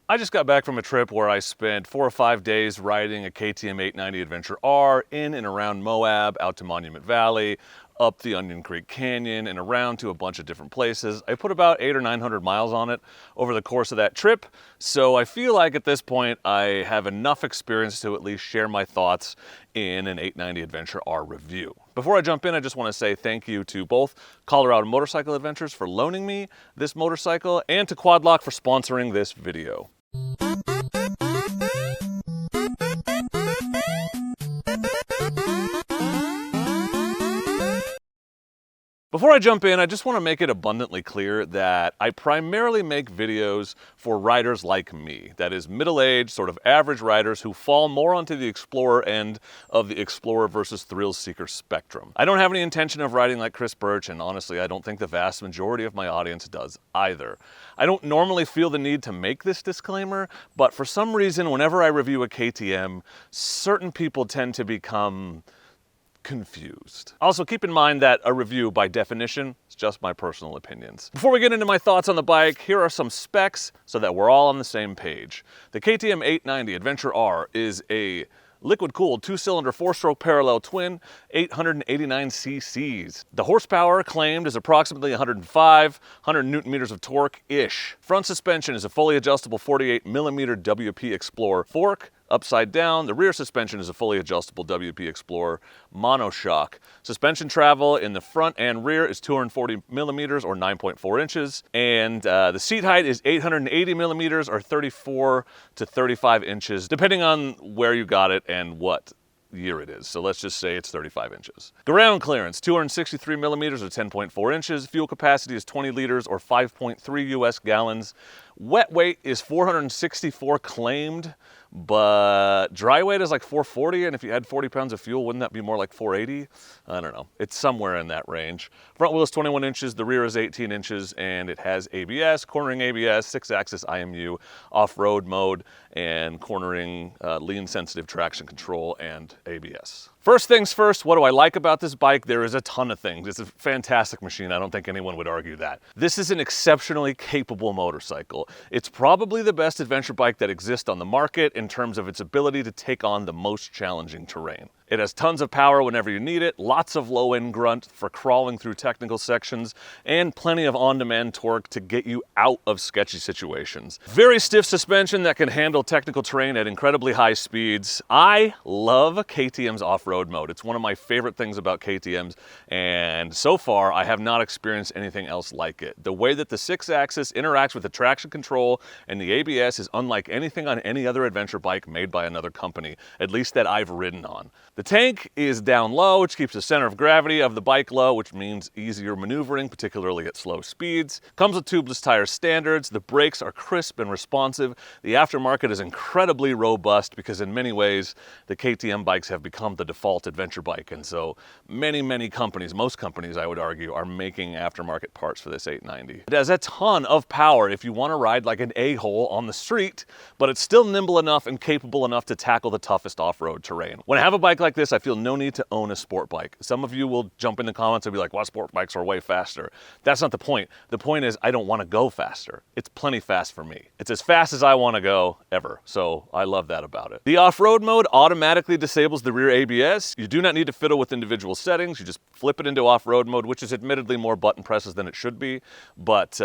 I just got back from a trip where I spent 4 or 5 days riding a KTM 890 Adventure R in and around Moab, out to Monument Valley, up the Onion Creek Canyon, and around to a bunch of different places. I put about 800 or 900 miles on it over the course of that trip, so I feel like at this point I have enough experience to at least share my thoughts in an 890 Adventure R review. Before I jump in, I just want to say thank you to both Colorado Motorcycle Adventures for loaning me this motorcycle and to Quadlock for sponsoring this video. Before I jump in, I just want to make it abundantly clear that I primarily make videos for riders like me. That is middle-aged, sort of average riders who fall more onto the explorer end of the explorer versus thrill seeker spectrum. I don't have any intention of riding like Chris Birch, and honestly, I don't think the vast majority of my audience does either. I don't normally feel the need to make this disclaimer, but for some reason, whenever I review a KTM, certain people tend to become confused. Also, keep in mind that a review, by definition, is just my personal opinions. Before we get into my thoughts on the bike, here are some specs so that we're all on the same page. The KTM 890 Adventure R is a liquid-cooled 2-cylinder 4-stroke parallel twin, 889 cc's. The horsepower claimed is approximately 100 newton meters of torque-ish. Front suspension is a fully adjustable 48mm WP Explorer fork, upside down. The rear suspension is a fully adjustable WP Explorer monoshock. Suspension travel in the front and rear is 240mm or 9.4 inches. And the seat height is 880mm or 34 to 35 inches, depending on where you got it and what year it is. So let's just say it's 35 inches. Ground clearance, 263mm or 10.4 inches. Fuel capacity is 20 liters or 5.3 US gallons. Wet weight is 464 claimed, but dry weight is like 440, and if you had 40 pounds of fuel, wouldn't that be more like 480? I don't know. It's somewhere in that range. Front wheel is 21 inches, the rear is 18 inches, and it has ABS, cornering ABS, 6-axis IMU, off-road mode, and cornering lean-sensitive traction control and ABS. First things first, what do I like about this bike? There is a ton of things. It's a fantastic machine. I don't think anyone would argue that. This is an exceptionally capable motorcycle. It's probably the best adventure bike that exists on the market in terms of its ability to take on the most challenging terrain. It has tons of power whenever you need it, lots of low-end grunt for crawling through technical sections, and plenty of on-demand torque to get you out of sketchy situations. Very stiff suspension that can handle technical terrain at incredibly high speeds. I love KTM's off-road mode. It's one of my favorite things about KTM's, and so far I have not experienced anything else like it. The way that the 6-axis interacts with the traction control and the ABS is unlike anything on any other adventure bike made by another company, at least that I've ridden on. The tank is down low, which keeps the center of gravity of the bike low, which means easier maneuvering, particularly at slow speeds. Comes with tubeless tire standards. The brakes are crisp and responsive. The aftermarket is incredibly robust because in many ways, the KTM bikes have become the default adventure bike. And so many companies, most companies I would argue, are making aftermarket parts for this 890. It has a ton of power if you want to ride like an a-hole on the street, but it's still nimble enough and capable enough to tackle the toughest off-road terrain. When I have a bike like this, I feel no need to own a sport bike. Some of you will jump in the comments and be like, well, sport bikes are way faster. That's not the point. The point is I don't want to go faster. It's plenty fast for me. It's as fast as I want to go ever. So I love that about it. The off-road mode automatically disables the rear ABS. You do not need to fiddle with individual settings. You just flip it into off-road mode, which is admittedly more button presses than it should be, but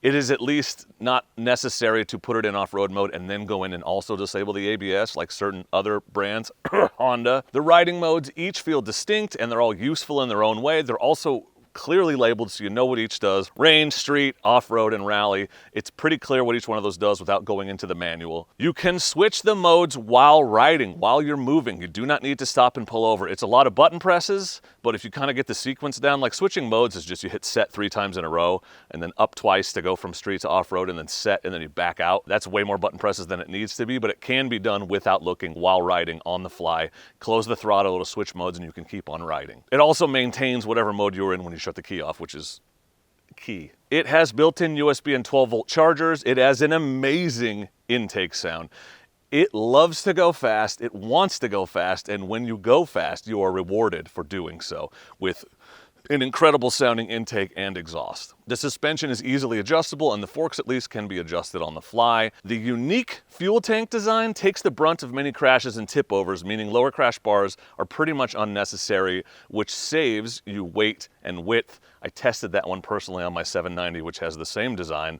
it is at least not necessary to put it in off-road mode and then go in and also disable the ABS like certain other brands, Honda. The riding modes each feel distinct and they're all useful in their own way. They're also clearly labeled so you know what each does. Range, street, off-road, and rally. It's pretty clear what each one of those does without going into the manual. You can switch the modes while riding, while you're moving. You do not need to stop and pull over. It's a lot of button presses, but if you kind of get the sequence down, like switching modes is just you hit set 3 times in a row and then up twice to go from street to off-road and then set and then you back out. That's way more button presses than it needs to be, but it can be done without looking while riding on the fly. Close the throttle, it'll switch modes and you can keep on riding. It also maintains whatever mode you're in when you shut the key off, which is key. It has built-in USB and 12-volt chargers. It has an amazing intake sound. It loves to go fast, it wants to go fast, and when you go fast, you are rewarded for doing so with an incredible sounding intake and exhaust. The suspension is easily adjustable, and the forks at least can be adjusted on the fly. The unique fuel tank design takes the brunt of many crashes and tip overs, meaning lower crash bars are pretty much unnecessary, which saves you weight and width. I tested that one personally on my 790, which has the same design,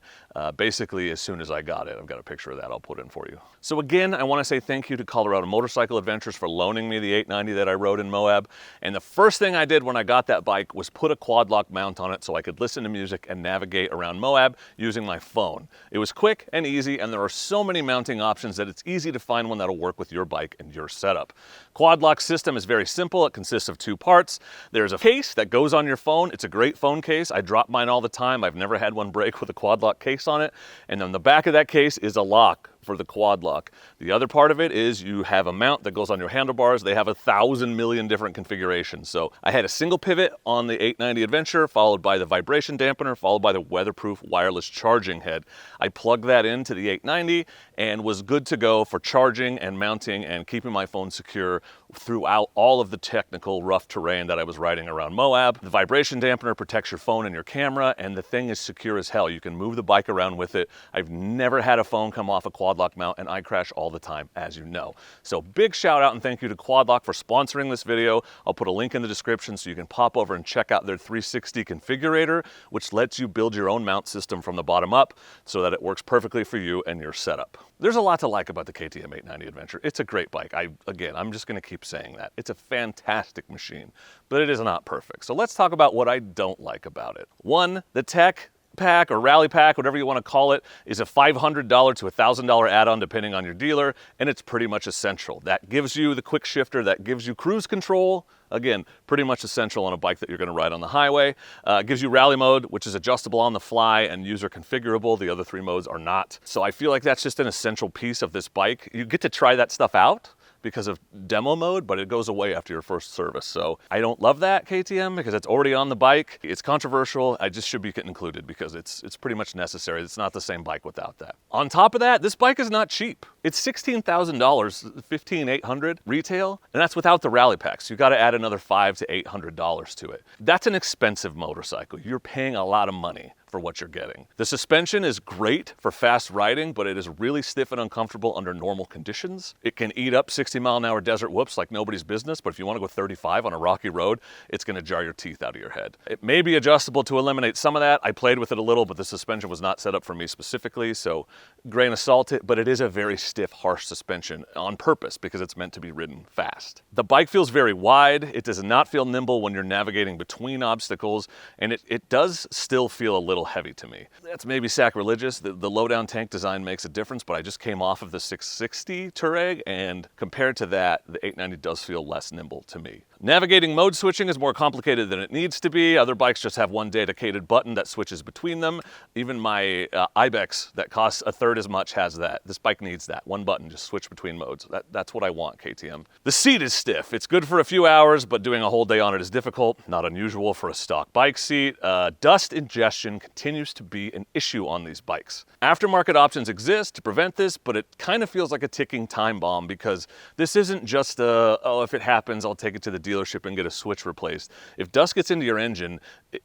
basically as soon as I got it. I've got a picture of that I'll put in for you. So again, I want to say thank you to Colorado Motorcycle Adventures for loaning me the 890 that I rode in Moab. And the first thing I did when I got that bike was put a quad lock mount on it so I could listen to music and navigate around Moab using my phone. It was quick and easy, and there are so many mounting options that it's easy to find one that'll work with your bike and your setup. Quad lock system is very simple. It consists of two parts. There's a case that goes on your phone. It's a great phone case. I drop mine all the time. I've never had one break with a quad lock case on it. And on the back of that case is a lock for the quad lock. The other part of it is you have a mount that goes on your handlebars. They have 1,000 million different configurations. So I had a single pivot on the 890 Adventure, followed by the vibration dampener, followed by the weatherproof wireless charging head. I plugged that into the 890 and was good to go for charging and mounting and keeping my phone secure throughout all of the technical rough terrain that I was riding around Moab. The vibration dampener protects your phone and your camera, and the thing is secure as hell. You can move the bike around with it. I've never had a phone come off a quad lock mount, and I crash all the time, as you know. So big shout out and thank you to Quad Lock for sponsoring this video. I'll put a link in the description so you can pop over and check out their 360 configurator, which lets you build your own mount system from the bottom up so that it works perfectly for you and your setup. There's a lot to like about the KTM 890 Adventure. It's a great bike. I'm just gonna keep saying that. It's a fantastic machine, but it is not perfect. So let's talk about what I don't like about it. One, the tech pack or rally pack, whatever you want to call it, is a $500 to $1,000 add-on depending on your dealer, and it's pretty much essential. That gives you the quick shifter, that gives you cruise control. Again, pretty much essential on a bike that you're going to ride on the highway. It gives you rally mode, which is adjustable on the fly and user configurable. The other three modes are not. So I feel like that's just an essential piece of this bike. You get to try that stuff out because of demo mode, but it goes away after your first service. So I don't love that, KTM, because it's already on the bike. It's controversial. I just should be included because it's pretty much necessary. It's not the same bike without that. On top of that, this bike is not cheap. It's $16,000, $15,800 retail, and that's without the rally packs. You got to add another $500 to $800 to it. That's an expensive motorcycle. You're paying a lot of money for what you're getting. The suspension is great for fast riding, but it is really stiff and uncomfortable under normal conditions. It can eat up 60-mile-an-hour desert whoops like nobody's business, but if you want to go 35 on a rocky road, it's going to jar your teeth out of your head. It may be adjustable to eliminate some of that. I played with it a little, but the suspension was not set up for me specifically, so grain of salt it, but it is a very stiff, harsh suspension on purpose because it's meant to be ridden fast. The bike feels very wide. It does not feel nimble when you're navigating between obstacles, and it does still feel a little heavy to me. That's maybe sacrilegious. The low-down tank design makes a difference, but I just came off of the 660 Tuareg, and compared to that, the 890 does feel less nimble to me. Navigating mode switching is more complicated than it needs to be. Other bikes just have one dedicated button that switches between them. Even my Ibex that costs a third as much has that. This bike needs that. One button, just switch between modes. That's what I want, KTM. The seat is stiff. It's good for a few hours, but doing a whole day on it is difficult. Not unusual for a stock bike seat. Dust ingestion continues to be an issue on these bikes. Aftermarket options exist to prevent this, but it kind of feels like a ticking time bomb because this isn't just oh, if it happens, I'll take it to the dealership and get a switch replaced. If dust gets into your engine,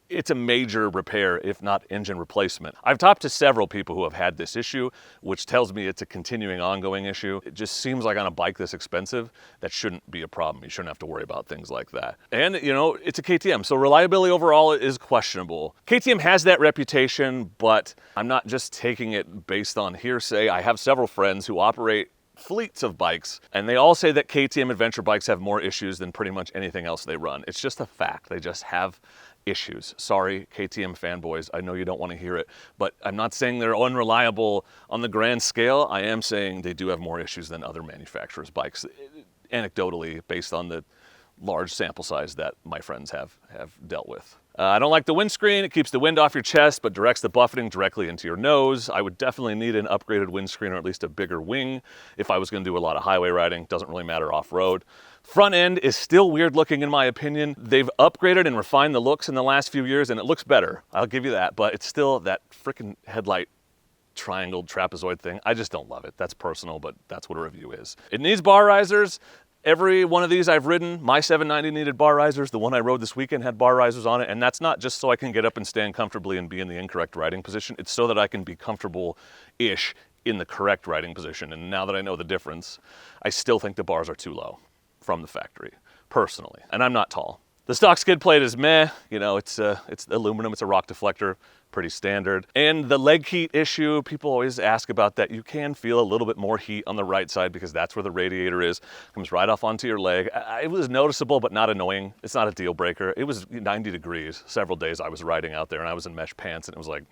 it's a major repair, if not engine replacement. I've talked to several people who have had this issue, which tells me it's a continuing, ongoing issue. It just seems like on a bike this expensive, that shouldn't be a problem. You shouldn't have to worry about things like that. And, you know, it's a KTM, so reliability overall is questionable. KTM has that reputation, but I'm not just taking it based on hearsay. I have several friends who operate fleets of bikes, and they all say that KTM adventure bikes have more issues than pretty much anything else they run. It's just a fact. They just have issues. Sorry, KTM fanboys, I know you don't want to hear it, but I'm not saying they're unreliable on the grand scale. I am saying they do have more issues than other manufacturers' bikes, anecdotally, based on the large sample size that my friends have dealt with. I don't like the windscreen. It keeps the wind off your chest, but directs the buffeting directly into your nose. I would definitely need an upgraded windscreen or at least a bigger wing if I was going to do a lot of highway riding. Doesn't really matter off-road. Front end is still weird looking in my opinion. They've upgraded and refined the looks in the last few years and it looks better. I'll give you that, but it's still that freaking headlight triangle trapezoid thing. I just don't love it. That's personal, but that's what a review is. It needs bar risers. Every one of these I've ridden, my 790 needed bar risers. The one I rode this weekend had bar risers on it, and that's not just so I can get up and stand comfortably and be in the incorrect riding position. It's so that I can be comfortable-ish in the correct riding position. And now that I know the difference, I still think the bars are too low from the factory, personally. And I'm not tall. The stock skid plate is meh, you know, it's aluminum, it's a rock deflector, pretty standard. And the leg heat issue, people always ask about that. You can feel a little bit more heat on the right side because that's where the radiator is. Comes right off onto your leg. It was noticeable, but not annoying. It's not a deal breaker. It was 90 degrees several days I was riding out there, and I was in mesh pants, and it was like,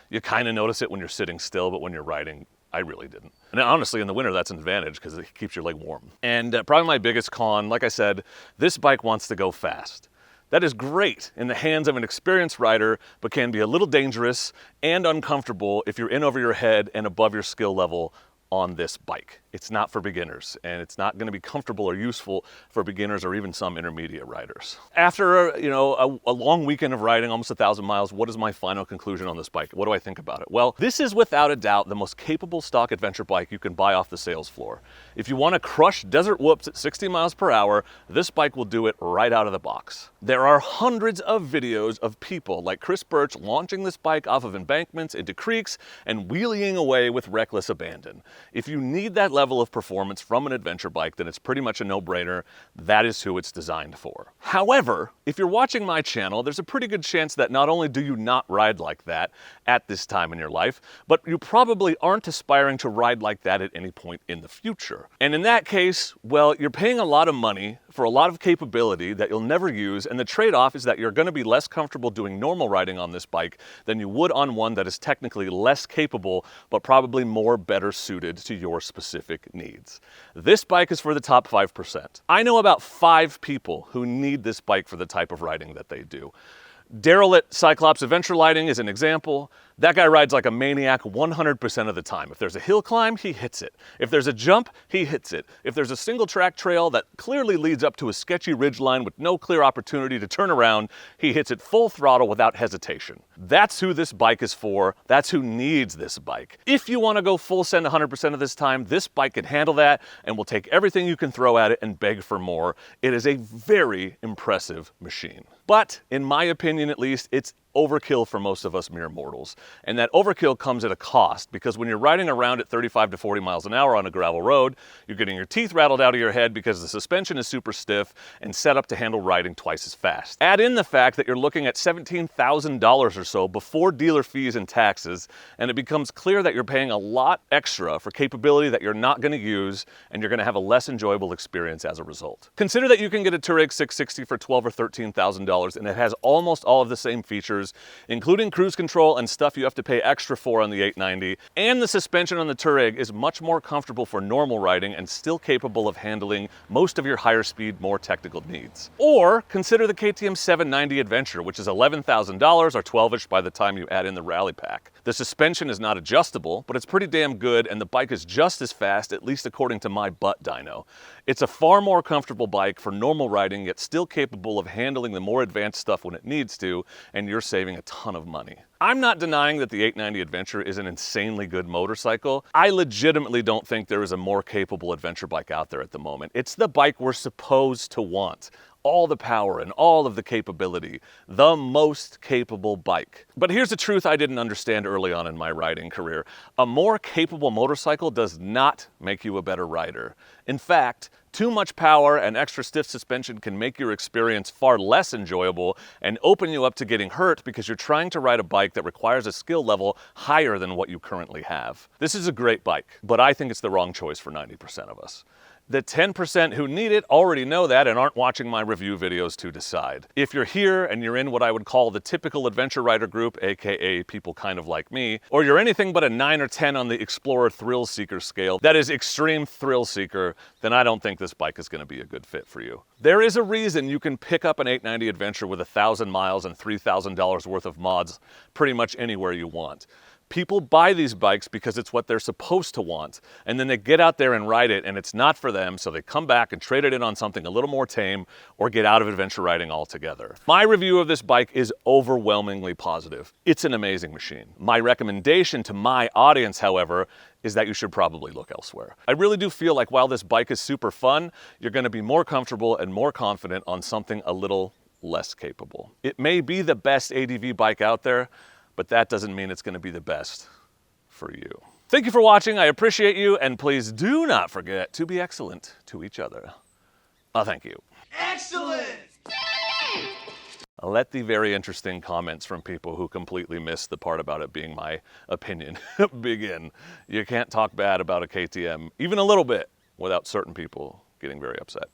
you kind of notice it when you're sitting still, but when you're riding, I really didn't. And honestly, in the winter, that's an advantage because it keeps your leg warm. And probably my biggest con, like I said, this bike wants to go fast. That is great in the hands of an experienced rider, but can be a little dangerous and uncomfortable if you're in over your head and above your skill level on this bike. It's not for beginners, and it's not going to be comfortable or useful for beginners or even some intermediate riders. After a long weekend of riding, almost 1,000 miles, what is my final conclusion on this bike? What do I think about it? Well, this is without a doubt the most capable stock adventure bike you can buy off the sales floor. If you want to crush desert whoops at 60 miles per hour, this bike will do it right out of the box. There are hundreds of videos of people like Chris Birch launching this bike off of embankments into creeks and wheeling away with reckless abandon. If you need that level of performance from an adventure bike, then it's pretty much a no-brainer. That is who it's designed for. However, if you're watching my channel, there's a pretty good chance that not only do you not ride like that at this time in your life, but you probably aren't aspiring to ride like that at any point in the future. And in that case, well, you're paying a lot of money for a lot of capability that you'll never use, and the trade-off is that you're going to be less comfortable doing normal riding on this bike than you would on one that is technically less capable, but probably more better suited to your specific needs. This bike is for the top 5%. I know about 5 people who need this bike for the type of riding that they do. Daryl at Cyclops Adventure Lighting is an example. That guy rides like a maniac 100% of the time. If there's a hill climb, he hits it. If there's a jump, he hits it. If there's a single track trail that clearly leads up to a sketchy ridgeline with no clear opportunity to turn around, he hits it full throttle without hesitation. That's who this bike is for. That's who needs this bike. If you want to go full send 100% of this time, this bike can handle that and will take everything you can throw at it and beg for more. It is a very impressive machine. But in my opinion, at least, it's overkill for most of us mere mortals. And that overkill comes at a cost, because when you're riding around at 35 to 40 miles an hour on a gravel road, you're getting your teeth rattled out of your head because the suspension is super stiff and set up to handle riding twice as fast. Add in the fact that you're looking at $17,000 or so before dealer fees and taxes, and it becomes clear that you're paying a lot extra for capability that you're not going to use, and you're going to have a less enjoyable experience as a result. Consider that you can get a Tuareg 660 for $12,000 or $13,000, and it has almost all of the same features, including cruise control and stuff you have to pay extra for on the 890, and the suspension on the Tuareg is much more comfortable for normal riding and still capable of handling most of your higher speed, more technical needs. Or consider the KTM 790 Adventure, which is $11,000 or 12-ish by the time you add in the rally pack. The suspension is not adjustable, but it's pretty damn good, and the bike is just as fast, at least according to my butt dyno. It's a far more comfortable bike for normal riding, yet still capable of handling the more advanced stuff when it needs to, and you're saving a ton of money. I'm not denying that the 890 Adventure is an insanely good motorcycle. I legitimately don't think there is a more capable adventure bike out there at the moment. It's the bike we're supposed to want. All the power and all of the capability, the most capable bike. But here's the truth I didn't understand early on in my riding career. A more capable motorcycle does not make you a better rider. In fact, too much power and extra stiff suspension can make your experience far less enjoyable and open you up to getting hurt because you're trying to ride a bike that requires a skill level higher than what you currently have. This is a great bike, but I think it's the wrong choice for 90% of us. The 10% who need it already know that and aren't watching my review videos to decide. If you're here and you're in what I would call the typical adventure rider group, aka people kind of like me, or you're anything but a 9 or 10 on the Explorer Thrill Seeker scale, that is extreme thrill seeker, then I don't think this bike is going to be a good fit for you. There is a reason you can pick up an 890 Adventure with 1,000 miles and $3,000 worth of mods pretty much anywhere you want. People buy these bikes because it's what they're supposed to want, and then they get out there and ride it and it's not for them, so they come back and trade it in on something a little more tame or get out of adventure riding altogether. My review of this bike is overwhelmingly positive. It's an amazing machine. My recommendation to my audience, however, is that you should probably look elsewhere. I really do feel like while this bike is super fun, you're gonna be more comfortable and more confident on something a little less capable. It may be the best ADV bike out there, but that doesn't mean it's gonna be the best for you. Thank you for watching, I appreciate you, and please do not forget to be excellent to each other. Thank you. Excellent! Let the very interesting comments from people who completely missed the part about it being my opinion begin. You can't talk bad about a KTM, even a little bit, without certain people getting very upset.